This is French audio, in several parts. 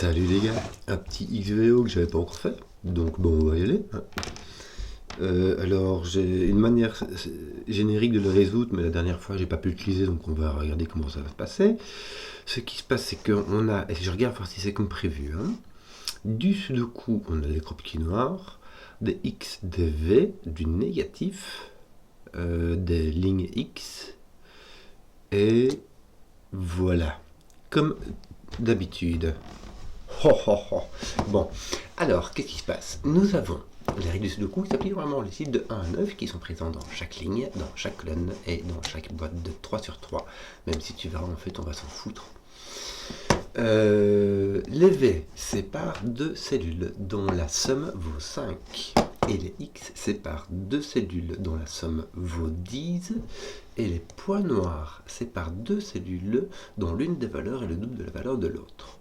Salut les gars, un petit XVO que j'avais pas encore fait, donc bon on va y aller, hein. Alors j'ai une manière générique de le résoudre, mais la dernière fois j'ai pas pu l'utiliser, donc on va regarder comment ça va se passer. Ce qui se passe c'est qu'on a, et je regarde voir si c'est comme prévu, hein. Du sudoku on a des croquis noirs, des X, des V, du négatif, des lignes X, et voilà, comme d'habitude. Oh, oh, oh. Bon, alors, qu'est-ce qui se passe? Nous avons les règles du Sudoku qui s'appliquent vraiment les chiffres de 1 à 9 qui sont présents dans chaque ligne, dans chaque colonne et dans chaque boîte de 3 sur 3. Même si tu verras, en fait, on va s'en foutre. Les V séparent deux cellules dont la somme vaut 5. Et les X séparent deux cellules dont la somme vaut 10. Et les points noirs séparent deux cellules dont l'une des valeurs est le double de la valeur de l'autre.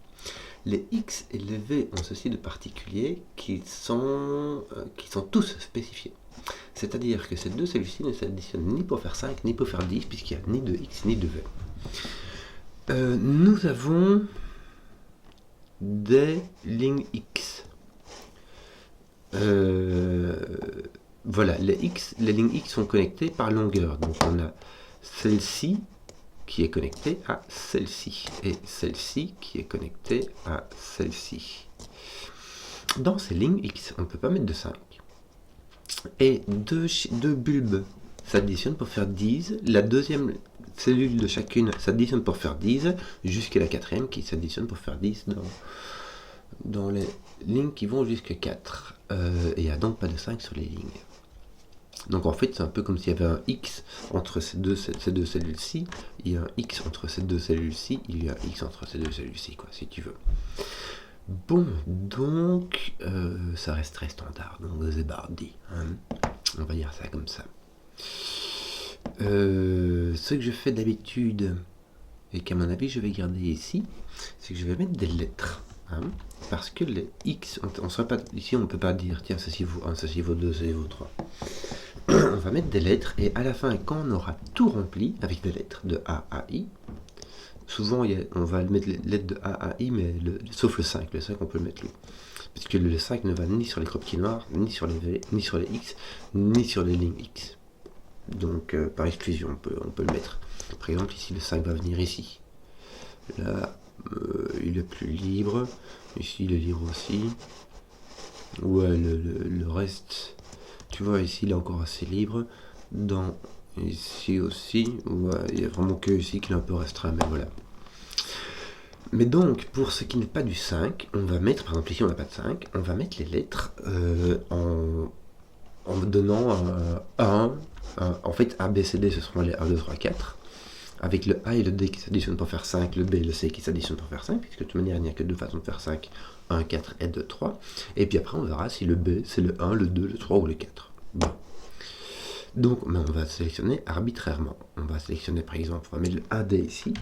Les X et les V ont ceci de particulier qu'ils sont tous spécifiés. C'est-à-dire que ces deux cellules-ci ne s'additionnent ni pour faire 5 ni pour faire 10 puisqu'il n'y a ni de X ni de V. Nous avons des lignes X. Voilà, les lignes X sont connectées par longueur. Donc on a celle-ci qui est connectée à celle-ci et celle-ci qui est connectée à celle-ci. Dans ces lignes X, on ne peut pas mettre de 5. Et deux bulbes s'additionnent pour faire 10. La deuxième cellule de chacune s'additionne pour faire 10, jusqu'à la quatrième qui s'additionne pour faire 10 dans les lignes qui vont jusqu'à 4. Et il n'y a donc pas de 5 sur les lignes. Donc en fait, c'est un peu comme s'il y avait un X entre ces deux cellules-ci, il y a un X entre ces deux cellules-ci, il y a un X entre ces deux cellules-ci, quoi, si tu veux. Bon, donc, ça reste très standard, donc Zebardi, hein. On va dire ça comme ça. Ce que je fais d'habitude, et qu'à mon avis je vais garder ici, c'est que je vais mettre des lettres. Hein, parce que les X, on serait pas, ici on ne peut pas dire, tiens, ceci vaut 1, ceci vaut 2, ceci vaut 3. On va mettre des lettres, et à la fin, quand on aura tout rempli avec des lettres de A à I, souvent on va mettre les lettres de A à I, mais sauf le 5 on peut le mettre lui. Parce que le 5 ne va ni sur les croquis noirs, ni sur les V, ni sur les X, ni sur les lignes X. Donc par exclusion, on peut le mettre. Par exemple, ici le 5 va venir ici. Là, il est plus libre. Ici, il est libre aussi. Ouais, le reste, tu vois, ici, il est encore assez libre. Ici aussi, ouais, il n'y a vraiment que ici qu'il est un peu restreint, mais voilà. Mais donc, pour ce qui n'est pas du 5, on va mettre, par exemple ici on n'a pas de 5, on va mettre les lettres en donnant un, en fait A, B, C, D, ce seront les 1, 2, 3, 4. Avec le A et le D qui s'additionnent pour faire 5, le B et le C qui s'additionnent pour faire 5, puisque de toute manière il n'y a que deux façons de faire 5, 1, 4 et 2, 3. Et puis après on verra si le B c'est le 1, le 2, le 3 ou le 4. Bon. Donc on va sélectionner arbitrairement. On va sélectionner par exemple, on va mettre le AD ici.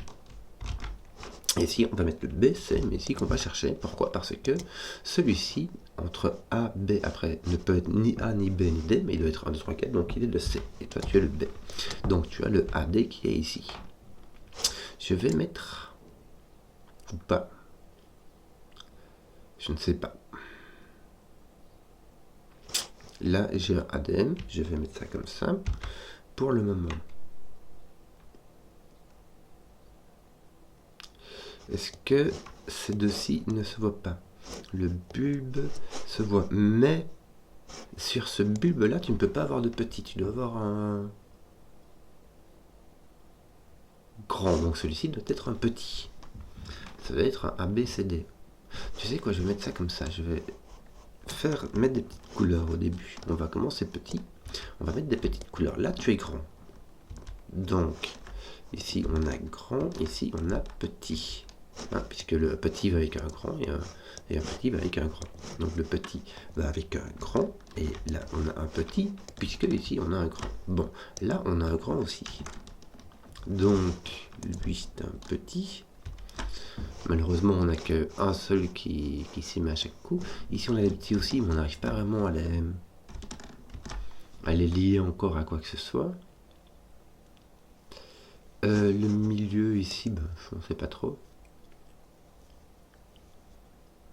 Et ici on va mettre le BC, mais ici qu'on va chercher. Pourquoi? Parce que celui-ci, entre A, B, après, ne peut être ni A, ni B, ni D, mais il doit être 1, 2, 3, 4, donc il est le C. Et toi tu as le B. Donc tu as le AD qui est ici. Je vais mettre, ou pas, je ne sais pas. Là, j'ai un ADM, je vais mettre ça comme ça, pour le moment. Est-ce que ces deux-ci ne se voient pas? Le bulbe se voit, mais sur ce bulbe-là, tu ne peux pas avoir de petit, tu dois avoir un grand, donc celui-ci doit être un petit. Ça va être un ABCD. Tu sais quoi, je vais mettre ça comme ça, je vais mettre des petites couleurs au début. On va commencer petit, on va mettre des petites couleurs. Là, tu es grand. Donc, ici, on a grand, ici, on a petit. Hein, puisque le petit va avec un grand et un petit va avec un grand. Donc, le petit va avec un grand, et là, on a un petit, puisque ici, on a un grand. Bon, là, on a un grand aussi. Donc, lui, c'est un petit. Malheureusement, on n'a qu'un seul qui s'y met à chaque coup. Ici, on a des petits aussi, mais on n'arrive pas vraiment à les lier encore à quoi que ce soit. Le milieu ici, ben, on ne sait pas trop.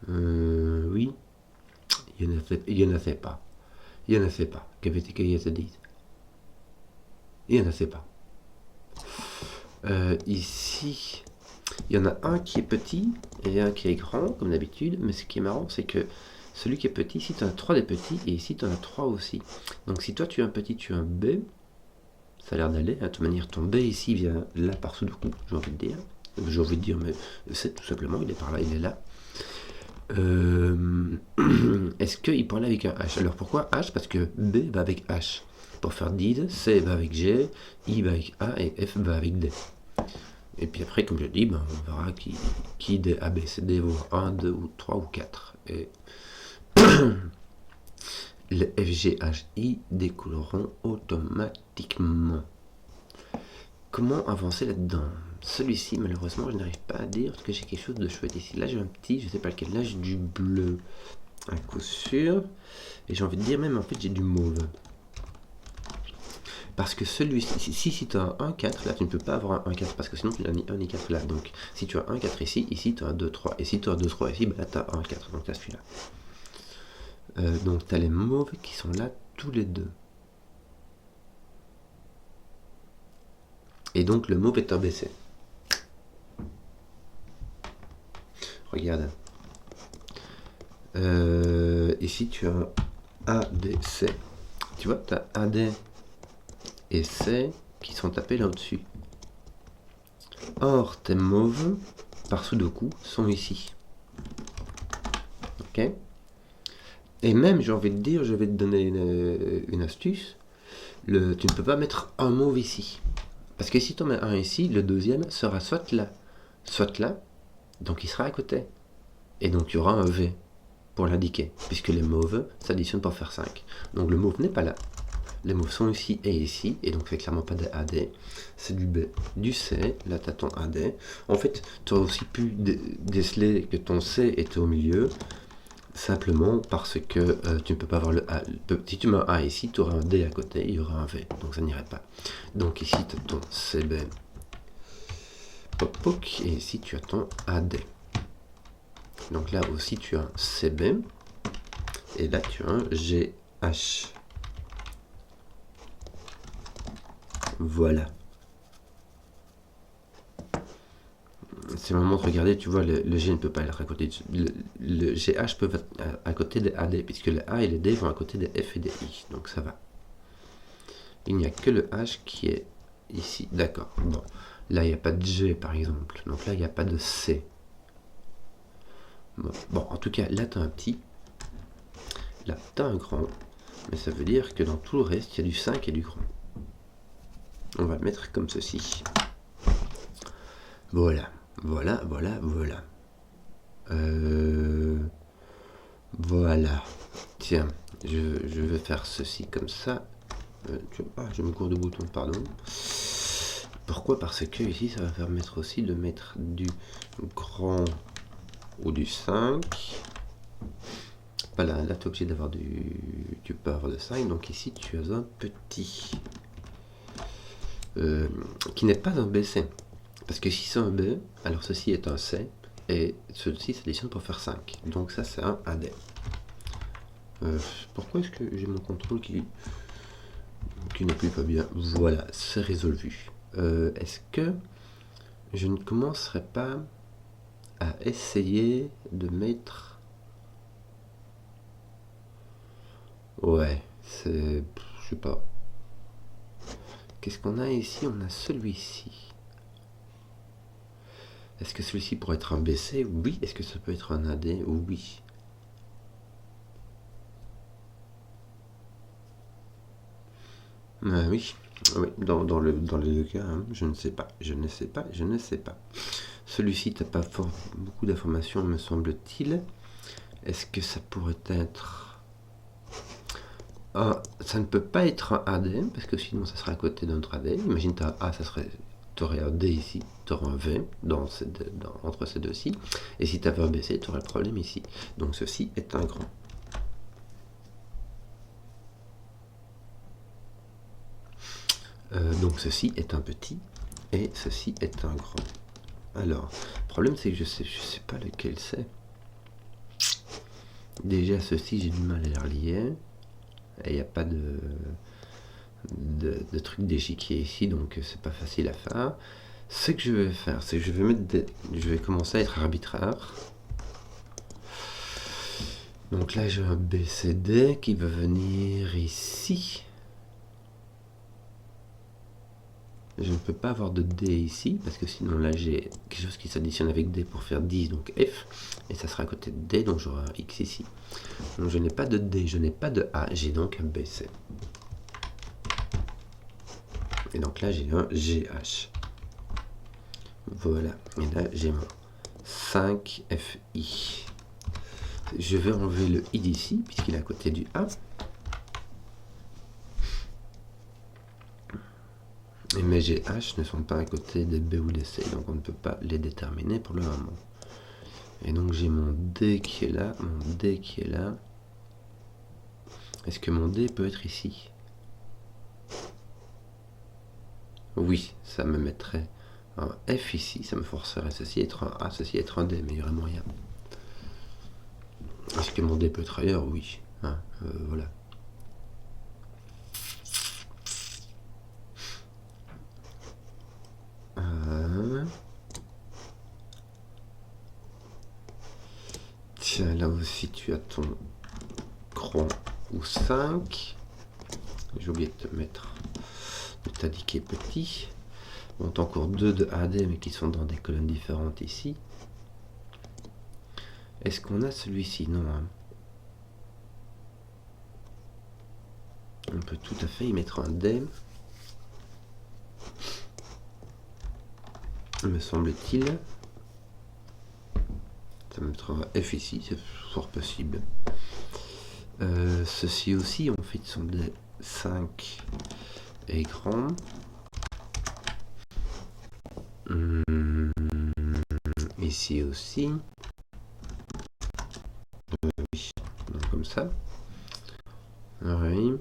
Oui. Il y en a fait pas. Il y en a fait pas. Qu'avait se dit. Il y en a fait pas. Ici, il y en a un qui est petit et un qui est grand, comme d'habitude. Mais ce qui est marrant, c'est que celui qui est petit, ici tu en as 3 des petits et ici tu en as 3 aussi. Donc si toi tu as un petit, tu as un B, ça a l'air d'aller. De toute manière, ton B ici vient là par Sudoku, j'ai envie de dire. J'ai envie de dire, mais c'est tout simplement, il est par là, il est là. Est-ce qu'il parlait avec un H? Alors pourquoi H? Parce que B va avec H. Pour faire did, C va avec G, I va avec A et F va avec D. Et puis après, comme je dis, ben, on verra qui des A, B, C, D vaut 1, 2 ou 3 ou 4. Et les F, G, H, I découleront automatiquement. Comment avancer là-dedans? Celui-ci, malheureusement, je n'arrive pas à dire que j'ai quelque chose de chouette ici. Là, j'ai un petit, je ne sais pas lequel. Là, j'ai du bleu, à coup sûr. Et j'ai envie de dire même, en fait, j'ai du mauve. Parce que celui-ci, si tu as un 1-4, là, tu ne peux pas avoir un 1-4, parce que sinon, tu n'as ni 1 ni 4 là. Donc, si tu as un 4 ici, tu as un 2-3. Et si tu as un 2-3 ici, bah, là, tu as un 4. Donc, tu as celui-là. Donc, tu as les mauves qui sont là, tous les deux. Et donc, le mauve est un BC. Regarde. Ici, tu as A, D, C. Tu vois, tu as A, D et C qui sont tapés là au-dessus. Or, tes mauves, par Sudoku, sont ici. Ok? Et même, j'ai envie de dire, je vais te donner une astuce. Tu ne peux pas mettre un mauve ici. Parce que si tu en mets un ici, le deuxième sera soit là, donc il sera à côté. Et donc, il y aura un V pour l'indiquer, puisque les mauves s'additionnent pour faire 5. Donc, le mauve n'est pas là. Les mauves sont ici, et donc c'est clairement pas des AD, c'est du B, du C, là tu as ton AD. En fait, tu aurais aussi pu déceler que ton C était au milieu, simplement parce que tu ne peux pas avoir le A. Si tu mets un A ici, tu auras un D à côté, il y aura un V, donc ça n'irait pas. Donc ici tu as ton CB, poc, et ici tu as ton AD. Donc là aussi tu as un CB, et là tu as un GH. Voilà. C'est le moment de regarder, tu vois, le G ne peut pas être à côté le GH peut être à côté des AD, puisque les A et les D vont à côté des F et des I, donc ça va. Il n'y a que le H qui est ici, d'accord. Bon, là il n'y a pas de G par exemple, donc là il n'y a pas de C. Bon, en tout cas, là tu as un petit, là tu as un grand, mais ça veut dire que dans tout le reste, il y a du 5 et du grand. On va le mettre comme ceci. Voilà. Voilà. Voilà. Tiens, je vais faire ceci comme ça. Je me cours de bouton, pardon. Pourquoi? Parce que ici, ça va permettre aussi de mettre du grand ou du 5. Voilà, là, tu es obligé d'avoir tu peux avoir de 5. Donc ici, tu as un petit qui n'est pas un BC. Parce que si c'est un B, alors ceci est un C, et ceci s'additionne pour faire 5. Donc ça, c'est un AD. Pourquoi est-ce que j'ai mon contrôle qui n'appuie pas bien? Voilà, c'est résolu. Est-ce que je ne commencerai pas à essayer de mettre... Ouais, c'est... Je sais pas. Qu'est-ce qu'on a ici? On a celui-ci. Est-ce que celui-ci pourrait être un BC? Oui. Est-ce que ça peut être un AD? Oui. Oui, dans les deux cas, hein, je ne sais pas. Celui-ci, tu n'as pas beaucoup d'informations, me semble-t-il. Est-ce que ça pourrait être... ça ne peut pas être un AD, parce que sinon ça serait à côté d'un autre AD. Imagine, tu as A, tu aurais un D ici, tu aurais un V entre ces deux-ci. Et si tu avais un BC, tu aurais le problème ici. Donc ceci est un grand. Donc ceci est un petit et ceci est un grand. Alors, le problème c'est que je sais pas lequel c'est. Déjà, ceci, j'ai du mal à les relier. Et il n'y a pas de truc d'échiquier ici, donc c'est pas facile à faire. Ce que je vais faire, c'est que je vais commencer à être arbitraire. Donc là, j'ai un BCD qui va venir ici. Je ne peux pas avoir de D ici, parce que sinon là j'ai quelque chose qui s'additionne avec D pour faire 10, donc F, et ça sera à côté de D, donc j'aurai un X ici. Donc je n'ai pas de D, je n'ai pas de A, j'ai donc un BC. Et donc là j'ai un GH. Voilà, et là j'ai mon 5FI. Je vais enlever le I d'ici, puisqu'il est à côté du A. Et mes GH ne sont pas à côté des B ou des C, donc on ne peut pas les déterminer pour le moment. Et donc j'ai mon D qui est là, mon D qui est là. Est-ce que mon D peut être ici? Oui, ça me mettrait un F ici, ça me forcerait ceci être un A, ceci être un D, mais il y aurait moyen. Est-ce que mon D peut être ailleurs? Oui. Hein, voilà. Tiens, là aussi tu as ton cron ou 5. J'ai oublié de te mettre, de t'indiquer petit. On a encore 2 de AD, mais qui sont dans des colonnes différentes ici. Est-ce qu'on a celui-ci? Non. Hein. On peut tout à fait y mettre un D. Me semble-t-il. Ça me mettra un F ici, c'est fort possible. Ceci aussi, en fait, sont des 5 et grand. Ici aussi. Oui, donc comme ça. Oui.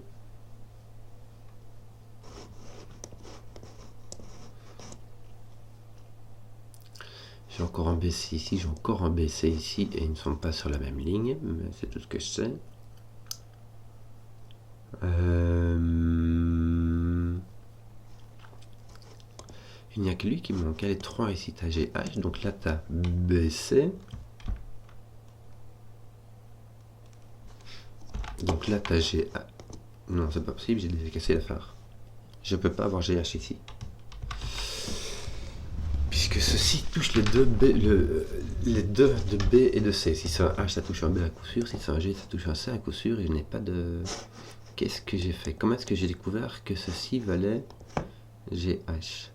J'ai encore un BC ici, j'ai encore un BC ici, et ils ne sont pas sur la même ligne, mais c'est tout ce que je sais. Il n'y a que lui qui me manque. Les 3 ici, tu as GH, donc là tu as BC. Donc là tu as GH. Non, c'est pas possible, j'ai déjà cassé l'affaire. Je peux pas avoir GH ici. Puisque ceci touche les deux B, les deux de B et de C. Si c'est un H, ça touche un B à coup sûr. Si c'est un G, ça touche un C à coup sûr. Et je n'ai pas de... Qu'est-ce que j'ai fait? Comment est-ce que j'ai découvert que ceci valait GH?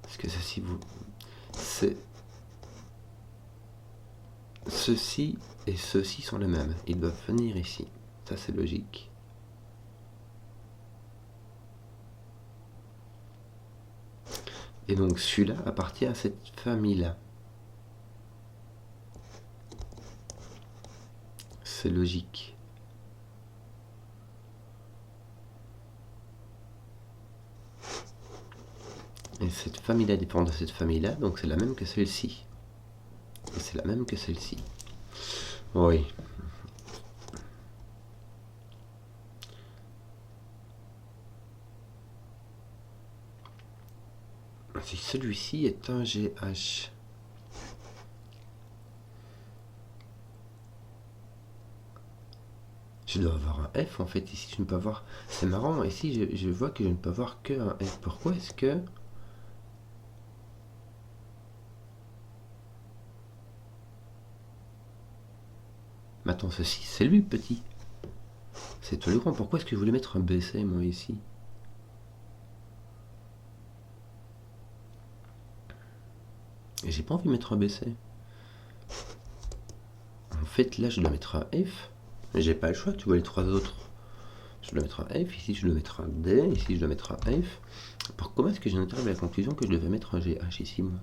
Est-ce que ceci vous... C'est... Ceci et ceci sont les mêmes. Ils doivent venir ici. Ça, c'est logique. Et donc, celui-là appartient à cette famille-là. C'est logique. Et cette famille-là dépend de cette famille-là, donc c'est la même que celle-ci. Et c'est la même que celle-ci. Oui. Si celui-ci est un GH. Je dois avoir un F en fait. Ici, je ne peux avoir. C'est marrant. Ici, je vois que je ne peux avoir que un F. Pourquoi est-ce que. Mais attends, ceci, c'est lui petit. C'est tout le grand. Pourquoi est-ce que je voulais mettre un BC moi ici? Et j'ai pas envie de mettre un BC. En fait, là, je dois mettre un F. Mais j'ai pas le choix, tu vois les 3 autres. Je dois mettre un F, ici je dois mettre un D, ici je dois mettre un F. Comment est-ce que j'en arrive à la conclusion que je devais mettre un GH ici, moi?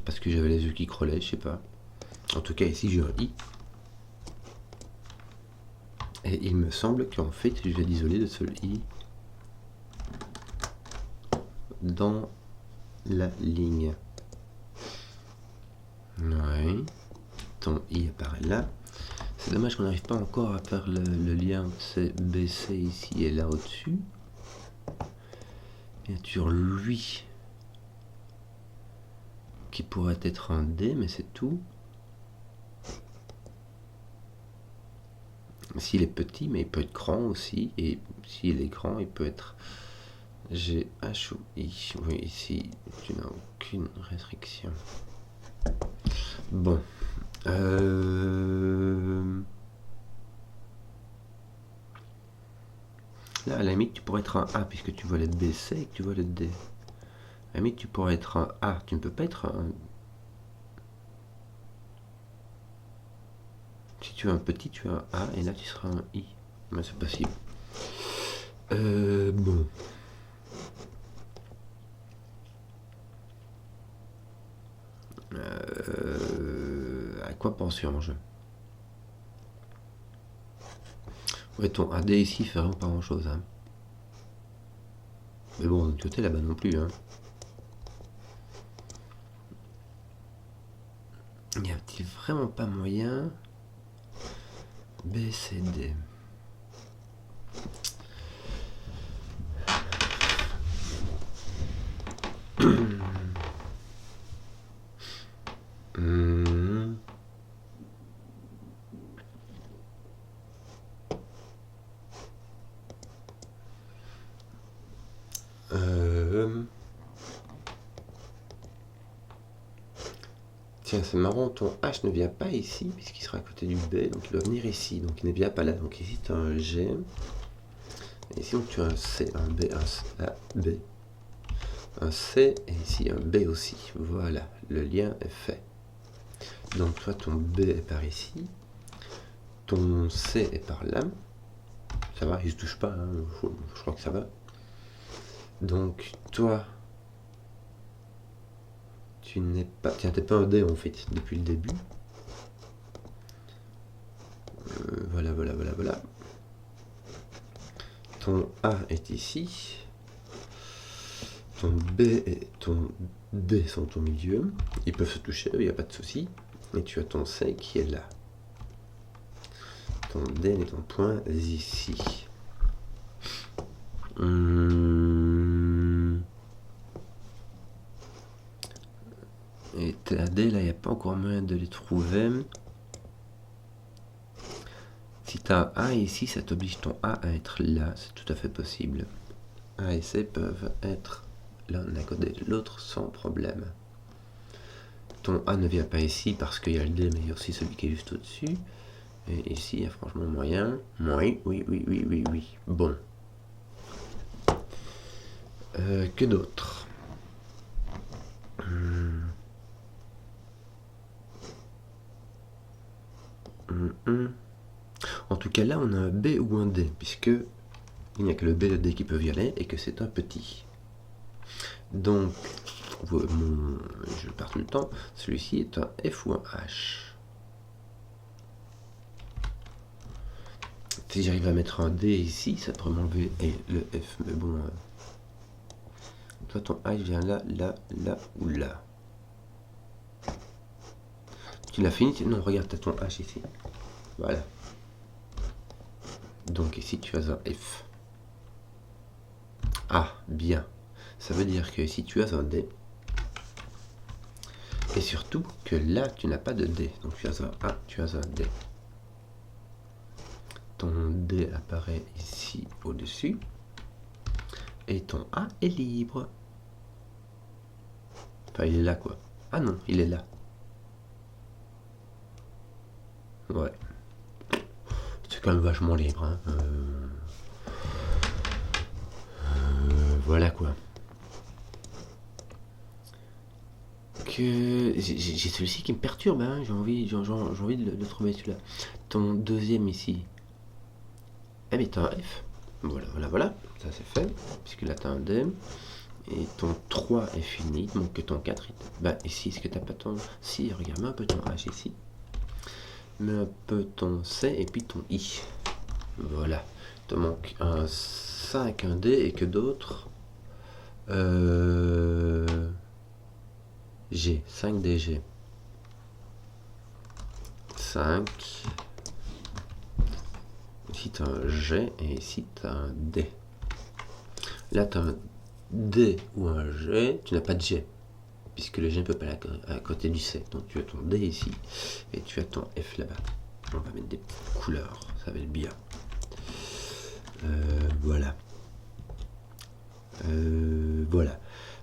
Parce que j'avais les yeux qui creulaient, je sais pas. En tout cas, ici j'ai un I. Et il me semble qu'en fait, je vais l'isoler de ce I. dans la ligne. Ouais. Ton I apparaît là. C'est dommage qu'on n'arrive pas encore à faire le lien entre BC ici et là au-dessus. Bien sûr, lui qui pourrait être un D, mais c'est tout. S'il est petit, mais il peut être grand aussi. Et s'il est grand, il peut être G, H ou I. Oui, ici, tu n'as aucune restriction. Bon. Là, à la limite, tu pourrais être un A puisque tu vois le BC et que tu vois le D. À la limite, tu pourrais être un A. Tu ne peux pas être un... Si tu as un petit, tu as un A et là, tu seras un I. Mais c'est possible. Bon. À quoi pensions-je? Ouais, ton AD ici fait vraiment pas grand chose. Hein. Mais bon, de l'autre côté, là-bas non plus. Hein. Y a-t-il vraiment pas moyen? B, C, D. Tiens, c'est marrant, ton H ne vient pas ici, puisqu'il sera à côté du B, donc il doit venir ici, donc il ne vient pas là. Donc ici, tu as un G, et ici, donc, tu as un C, un B, un A, B, un C, et ici un B aussi. Voilà, le lien est fait. Donc toi, ton B est par ici, ton C est par là. Ça va, il se touche pas, hein, je crois que ça va. Donc toi, tu n'es pas... Tiens, t'es pas un D en fait, depuis le début. Voilà. Ton A est ici. Ton B et ton D sont au milieu. Ils peuvent se toucher, il n'y a pas de souci. Et tu as ton C qui est là. Ton D et ton point ici. Et ta D, là, il n'y a pas encore moyen de les trouver. Si tu as A ici, ça t'oblige ton A à être là. C'est tout à fait possible. A et C peuvent être l'un à côté de l'autre sans problème. Ton A ne vient pas ici parce qu'il y a le D, mais il y a aussi celui qui est juste au-dessus. Et ici, il y a franchement moyen. Oui. Bon. Que d'autre? En tout cas, là, on a un B ou un D, puisque il n'y a que le B et le D qui peuvent y aller, et que c'est un petit. Donc, je pars tout le temps, celui-ci est un F ou un H. Si j'arrive à mettre un D ici, ça pourrait m'enlever le F, mais bon... Toi, ton H vient là ou là. Tu l'as fini? Non, regarde, tu as ton H ici. Voilà. Donc ici, tu as un F. Ah, bien. Ça veut dire que ici, tu as un D. Et surtout que là, tu n'as pas de D. Donc tu as un A, tu as un D. Ton D apparaît ici au-dessus. Et ton A est libre. Enfin, il est là, quoi. Ah non, il est là. Ouais. C'est quand même vachement libre. Hein. Voilà, quoi. J'ai celui-ci qui me perturbe. Hein. J'ai envie de le trouver, celui-là. Ton deuxième ici. Eh bien, t'as un F. Voilà. Ça, c'est fait. Puisque là, t'as un D. Et ton 3 est fini, il manque que ton 4. Bah ici, est-ce que tu n'as pas ton... Si, regarde, mets un peu ton H ici. Mets un peu ton C et puis ton I. Voilà. Il te manque un 5, un D et que d'autres. G, 5 DG. 5. Ici tu as un G et ici tu as un D. Là tu as un D ou un G, tu n'as pas de G, puisque le G ne peut pas aller à côté du C. Donc tu as ton D ici et tu as ton F là-bas. On va mettre des petites couleurs, ça va être bien. Voilà. Voilà.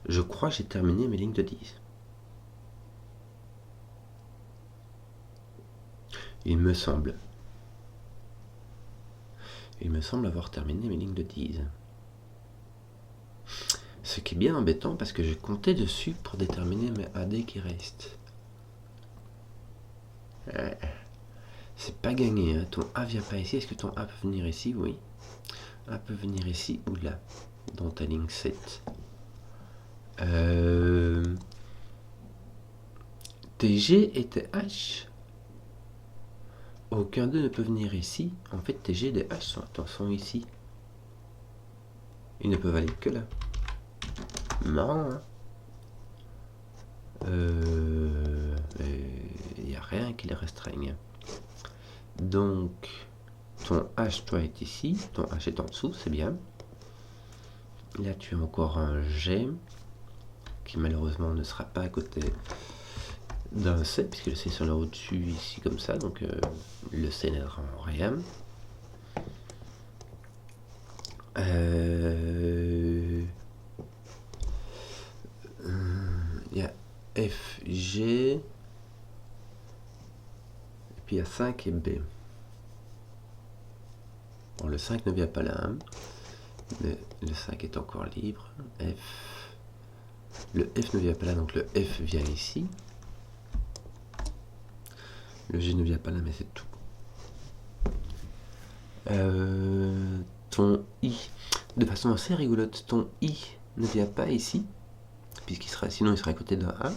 Je crois que j'ai terminé mes lignes de 10. Il me semble avoir terminé mes lignes de 10. Ce qui est bien embêtant parce que je comptais dessus pour déterminer mes AD qui restent. C'est pas gagné, hein. Ton A vient pas ici. Est-ce que ton A peut venir ici? Oui. A peut venir ici ou là, dans ta ligne 7. Tes G et tes H. Aucun d'eux ne peut venir ici. En fait, tes G et tes H sont ici. Ils ne peuvent aller que là. Marrant, hein. Il n'y a rien qui les restreigne. Donc, ton H, toi, est ici. Ton H est en dessous, c'est bien. Là, tu as encore un G qui, malheureusement, ne sera pas à côté d'un C, puisque le C est sur le au-dessus, ici, comme ça. Donc, le C n'aidera en rien. Il y a F, G, et puis il y a 5 et B. Bon, le 5 ne vient pas là, hein, mais le 5 est encore libre. F. Le F ne vient pas là, donc le F vient ici. Le G ne vient pas là, mais c'est tout. Ton I, de façon assez rigolote, ton I ne vient pas ici, sinon il serait à côté d'un A,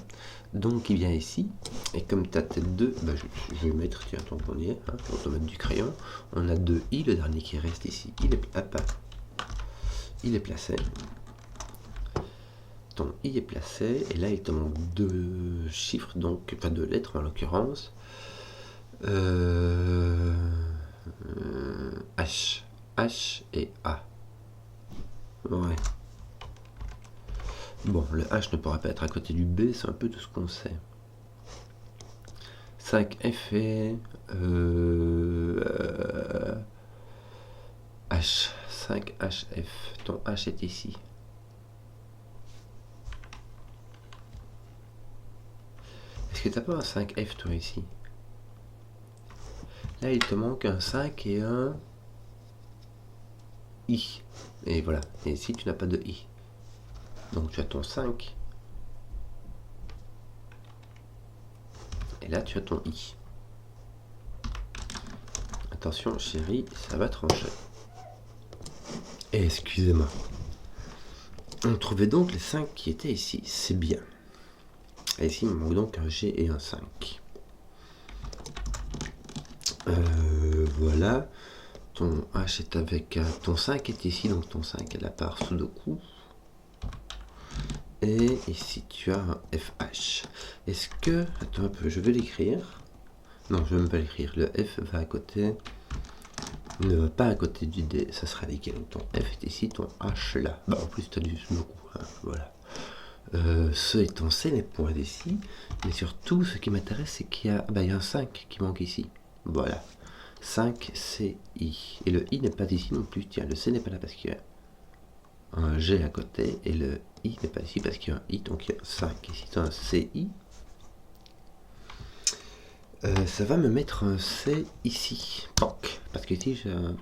donc il vient ici, et comme tu as tes deux, bah je vais mettre, tiens, ton premier, hein, on va mettre du crayon, on a deux I, le dernier qui reste ici, il est placé, ton I est placé, et là il te manque deux chiffres, donc, enfin deux lettres en l'occurrence, H et A. Ouais. Bon, le H ne pourra pas être à côté du B, c'est un peu tout ce qu'on sait. 5F et H. 5HF. Ton H est ici. Est-ce que t'as pas un 5F toi ici? Là, il te manque un 5 et un I. Et voilà. Et ici, tu n'as pas de I. Donc, tu as ton 5. Et là, tu as ton I. Attention, chérie, ça va trancher. Excusez-moi. On trouvait donc les 5 qui étaient ici. C'est bien. Et ici, il me manque donc un G et un 5. Voilà. Ton H est avec... ton 5 est ici, donc ton 5 est la part Sudoku. Et ici, tu as un FH. Est-ce que... Attends un peu, je vais l'écrire. Non, je ne vais même pas l'écrire. Le F va à côté... ne va pas à côté du D. Ça sera lesquels? Ton F est ici, ton H là. Bah, en plus, tu as du Sudoku. Hein, voilà. Ce et ton C n'est point ici. Mais surtout, ce qui m'intéresse, c'est qu'il y a... Bah, il y a un 5 qui manque ici. Voilà. 5 C, I. Et le I n'est pas ici non plus. Tiens, le C n'est pas là parce qu'il y a un G à côté. Et le I n'est pas ici parce qu'il y a un I. Donc il y a 5. Ici, tu as un CI. Ça va me mettre un C ici. Pank. Parce qu'ici, j'ai un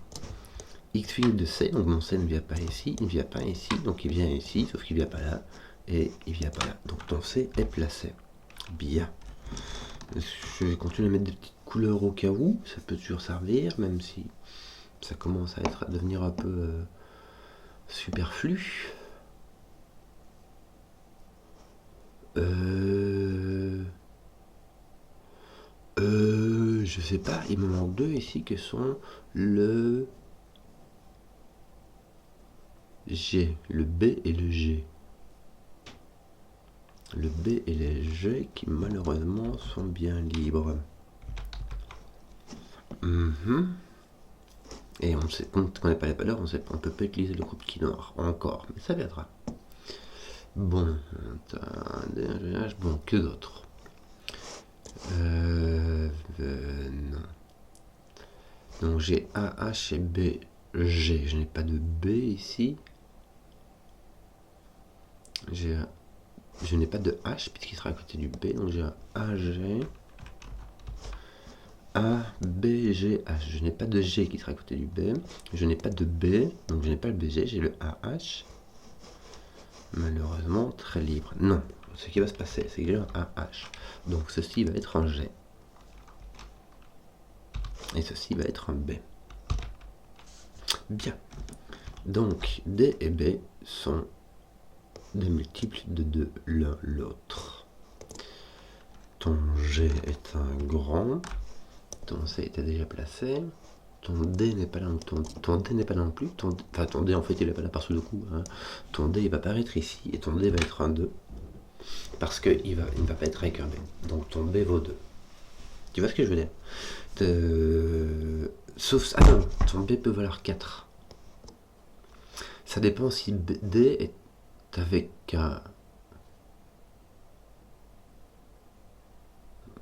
X field de C. Donc mon C ne vient pas ici. Il ne vient pas ici. Donc il vient ici. Sauf qu'il ne vient pas là. Et il ne vient pas là. Donc ton C est placé. Bien. Je vais continuer à mettre des petites couleurs au cas où, ça peut toujours servir, même si ça commence à devenir un peu superflu. Je sais pas, il me manque deux ici que sont le G, le B et le G. le B et les G qui malheureusement sont bien libres. Et on sait, on ne connaît pas les valeurs, on ne peut pas utiliser le groupe qui noir encore, mais ça viendra. Bon, bon, que d'autres non. Donc j'ai AH et BG. Je n'ai pas de B ici. Je n'ai pas de H puisqu'il sera à côté du B. Donc j'ai un AG. A, B, G, H. Je n'ai pas de G qui sera à côté du B. Je n'ai pas de B, donc je n'ai pas le BG, j'ai le AH. Malheureusement, très libre. Non, ce qui va se passer, c'est que j'ai un AH. Donc ceci va être un G. Et ceci va être un B. Bien. Donc D et B sont des multiples de 2 l'un l'autre. Ton G est un grand. Ton C était déjà placé. Ton D n'est pas là, ton D n'est pas là non plus. Ton D en fait il n'est pas là par sous le coup. Hein. Ton D il va apparaître ici et ton D va être un 2. Parce qu'il ne va pas être avec un B. Donc ton B vaut 2. Tu vois ce que je veux dire? Sauf... Ah non, ton B peut valoir 4. Ça dépend si D est avec un...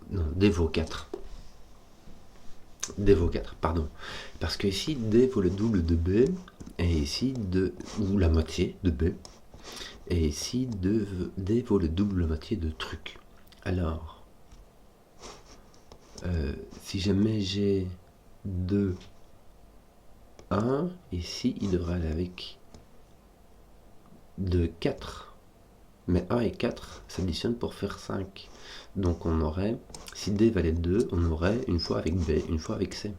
Non, D vaut 4. D vaut 4, pardon. Parce que ici, D vaut le double de B, et ici, ou la moitié de B, et ici, D vaut le double, la moitié de truc. Alors, si jamais j'ai 2, 1, ici, il devrait aller avec 2, 4. Mais 1 et 4 s'additionnent pour faire 5. Donc on aurait, si D valait 2, on aurait une fois avec B, une fois avec C.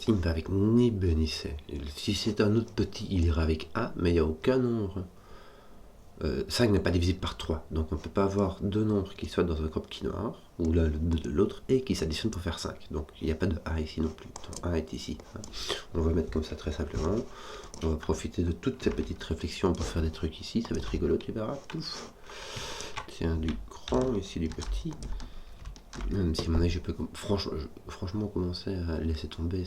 Il ne va avec ni B ni C. Si c'est un autre petit, il ira avec A, mais il n'y a aucun nombre. 5 n'est pas divisible par 3, donc on ne peut pas avoir deux nombres qui soient dans un groupe qui noir, ou l'un de l'autre, et qui s'additionnent pour faire 5. Donc il n'y a pas de A ici non plus. Donc, A est ici. On va mettre comme ça très simplement. On va profiter de toutes ces petites réflexions pour faire des trucs ici. Ça va être rigolo, tu verras. Pouf. Tiens, du grand, ici du petit. Même si à mon avis, je peux franchement commencer à laisser tomber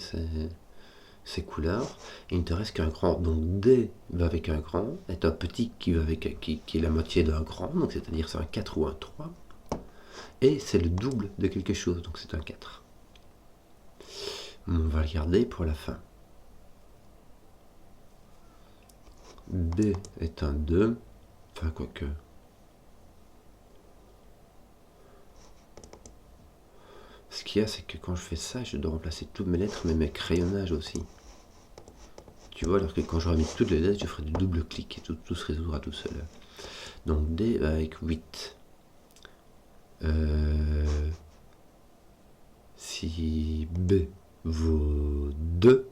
ces couleurs. Et il ne te reste qu'un grand. Donc D va avec un grand, est un petit qui va avec qui est la moitié d'un grand, donc c'est-à-dire c'est un 4 ou un 3. Et c'est le double de quelque chose, donc c'est un 4. On va le garder pour la fin. B est un 2, enfin quoique. Ce qu'il y a, c'est que quand je fais ça, je dois remplacer toutes mes lettres, mais mes crayonnages aussi. Tu vois, alors que quand j'aurai mis toutes les lettres, je ferai du double clic et tout se résoudra tout seul. Donc D va avec 8. Si B vaut 2,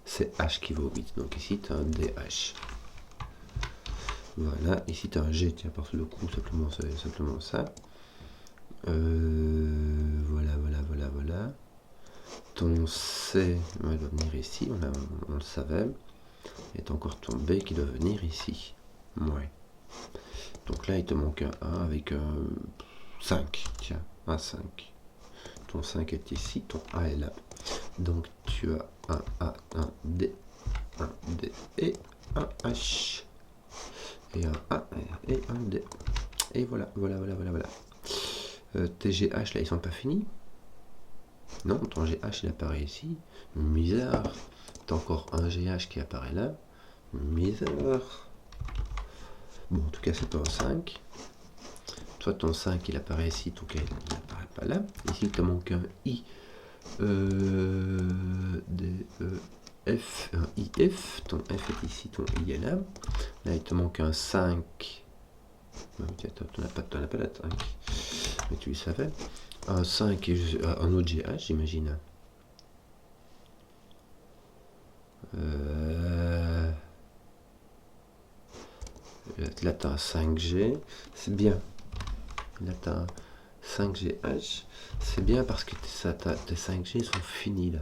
c'est H qui vaut 8. Donc ici, tu as un DH. Voilà, ici tu as un G, tiens, par le coup, simplement ça. Voilà. Ton C va venir ici, on le savait. Et t'as encore ton B qui doit venir ici. Ouais. Donc là, il te manque un A avec un 5. Tiens, un 5. Ton 5 est ici, ton A est là. Donc tu as un A, un D et un H. Et un A et un D. Et voilà. TGH, là, ils sont pas finis. Non, ton GH, il apparaît ici. Misère. T'as encore un GH qui apparaît là. Misère. Bon, en tout cas, c'est pas un 5. Toi, ton 5, il apparaît ici. Ton K, il n'apparaît pas là. Ici, il te manque un I. D, E, F. Un IF. Ton F est ici. Ton I est là. Là, il te manque un 5. Tu n'as pas la 5. Mais tu le savais. Un 5 et un autre GH, j'imagine. Là, tu as un 5G. C'est bien. Là, tu as un 5GH. C'est bien parce que tes 5G sont finis là.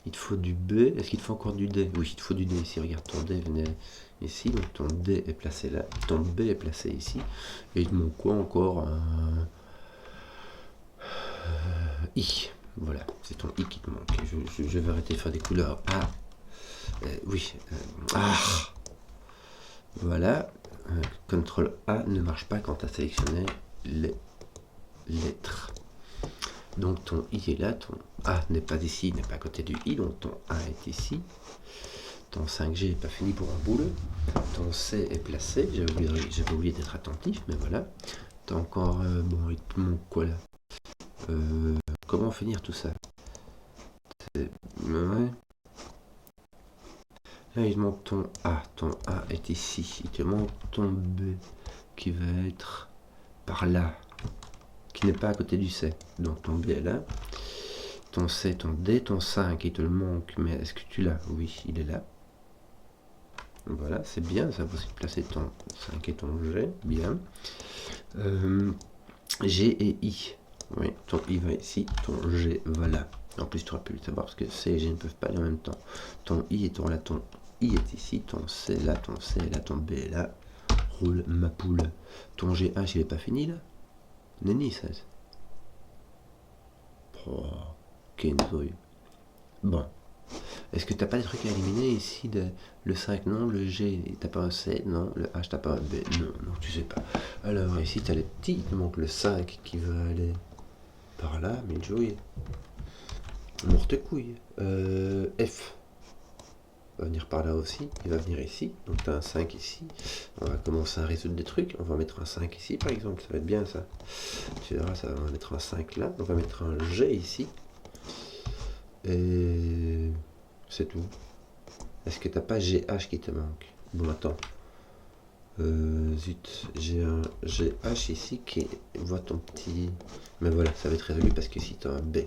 Il te faut du B. Est-ce qu'il te faut encore du D? Oui, il te faut du D ici. Regarde, ton D venait ici. Donc ton D est placé là. Ton B est placé ici. Et il te manque quoi encore? Un I. Voilà, c'est ton I qui te manque. Je vais arrêter de faire des couleurs. Ah, oui. Ah, voilà. CTRL A ne marche pas quand tu as sélectionné les lettres. Donc ton I est là, ton A n'est pas ici, n'est pas à côté du I, donc ton A est ici. Ton 5G n'est pas fini pour un boule. Ton C est placé, j'avais oublié d'être attentif, mais voilà. T'as encore, bon, il te manque quoi là? Comment finir tout ça? Ouais. Là il manque ton A est ici, il te manque ton B qui va être par là, qui n'est pas à côté du C, donc ton B est là. Ton C, ton D, ton 5, il te le manque, mais est-ce que tu l'as? Oui, il est là. Voilà, c'est bien, ça va aussi placer ton 5 et ton G, bien. G et I, oui, ton I va ici, ton G va là. En plus, tu aurais pu le savoir parce que C et G ne peuvent pas aller en même temps. Ton I est là, ton I est ici, ton C est là, ton C est là, ton B est là. Roule ma poule. Ton GH, il est pas fini là? Nenni, ça. Oh, Kenzoy. Bon. Est-ce que t'as pas des trucs à éliminer ici le 5 non, le G t'as pas un C, non, le H t'as pas un B, non, tu sais pas. Alors ici t'as les petits, il te manque le 5 qui va aller par là, mais jouille. Morte couille. F va venir par là aussi, il va venir ici, donc t'as un 5 ici. On va commencer à résoudre des trucs, on va mettre un 5 ici par exemple, ça va être bien ça. Tu verras, ça va mettre un 5 là, on va mettre un G ici. Et c'est tout. Est-ce que t'as pas GH qui te manque? Bon, attends. Zut, j'ai un GH ici qui voit ton petit... Mais voilà, ça va être résolu parce que ici t'as un B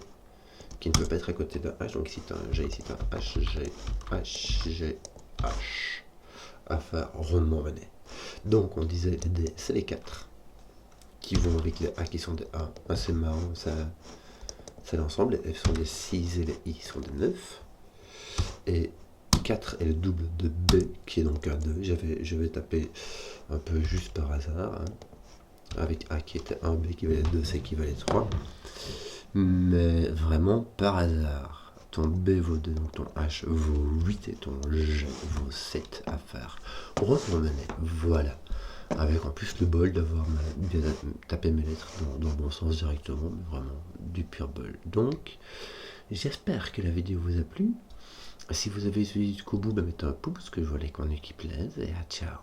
qui ne peut pas être à côté d'un H. Donc ici t'as un G, ici t'as un H, G, H, G, H. À faire rondement mené. Donc on disait les D, c'est les 4 qui vont avec les A qui sont des A. Ah, c'est marrant, ça... C'est l'ensemble, les F sont des 6 et les I sont des 9. Et 4 est le double de B, qui est donc un 2. Je vais taper un peu juste par hasard, hein, avec A qui était 1, B qui valait 2, C qui valait 3. Mais vraiment par hasard. Ton B vaut 2, donc ton H vaut 8 et ton G vaut 7 à faire. Retourner, voilà. Avec en plus le bol d'avoir bien tapé mes lettres dans le bon sens directement, mais vraiment du pur bol. Donc, j'espère que la vidéo vous a plu. Si vous avez suivi jusqu'au bout, mettez un pouce, que je vois les qu'on qui plaisent, et à ciao.